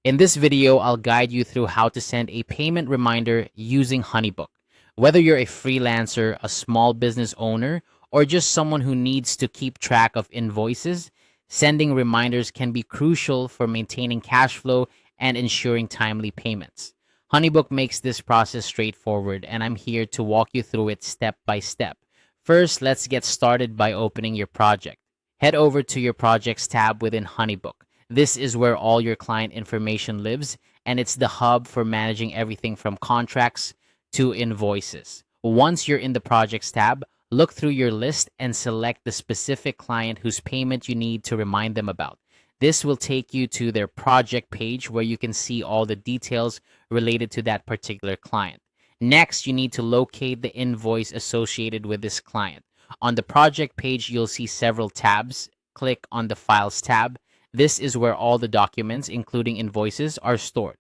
In this video, I'll guide you through how to send a payment reminder using Honeybook. Whether you're a freelancer, a small business owner, or just someone who needs to keep track of invoices, sending reminders can be crucial for maintaining cash flow and ensuring timely payments. Honeybook makes this process straightforward, and I'm here to walk you through it step by step. First, let's get started by opening your project. Head over to your Projects tab within Honeybook. This is where all your client information lives, and it's the hub for managing everything from contracts to invoices. Once you're in the Projects tab, look through your list and select the specific client whose payment you need to remind them about. This will take you to their project page where you can see all the details related to that particular client. Next, you need to locate the invoice associated with this client. On the project page, you'll see several tabs. Click on the Files tab. This is where all the documents, including invoices, are stored.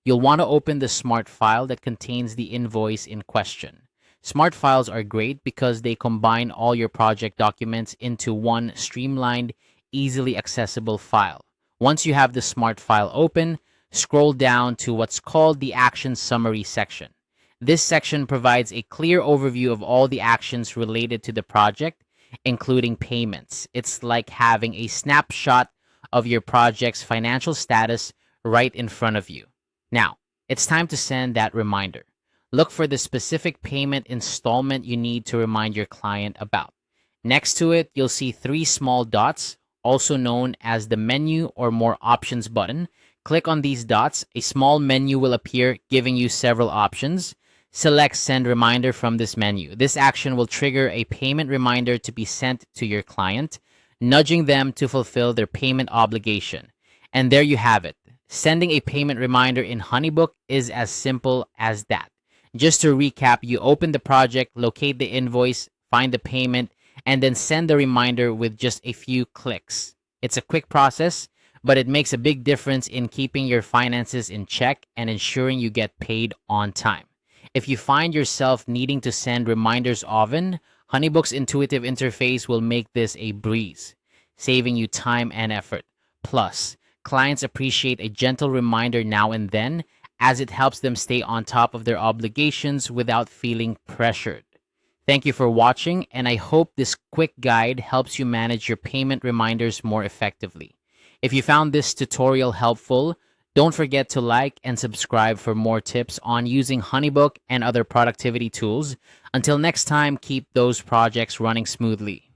You'll want to open the Smart file that contains the invoice in question. Smart files are great because they combine all your project documents into one streamlined, easily accessible file. Once you have the Smart file open, scroll down to what's called the Action Summary section. This section provides a clear overview of all the actions related to the project, including payments. It's like having a snapshot of your project's financial status right in front of you. Now, it's time to send that reminder. Look for the specific payment installment you need to remind your client about. Next to it, you'll see three small dots, also known as the menu or more options button. Click on these dots. A small menu will appear, giving you several options. Select Send Reminder from this menu. This action will trigger a payment reminder to be sent to your client, nudging them to fulfill their payment obligation. And there you have it. Sending a payment reminder in Honeybook is as simple as that. Just to recap, you open the project, locate the invoice, find the payment, and then send the reminder with just a few clicks. It's a quick process, but it makes a big difference in keeping your finances in check and ensuring you get paid on time. If you find yourself needing to send reminders often, Honeybook's intuitive interface will make this a breeze, saving you time and effort. Plus, clients appreciate a gentle reminder now and then, as it helps them stay on top of their obligations without feeling pressured. Thank you for watching, and I hope this quick guide helps you manage your payment reminders more effectively. If you found this tutorial helpful, don't forget to like and subscribe for more tips on using Honeybook and other productivity tools. Until next time, keep those projects running smoothly.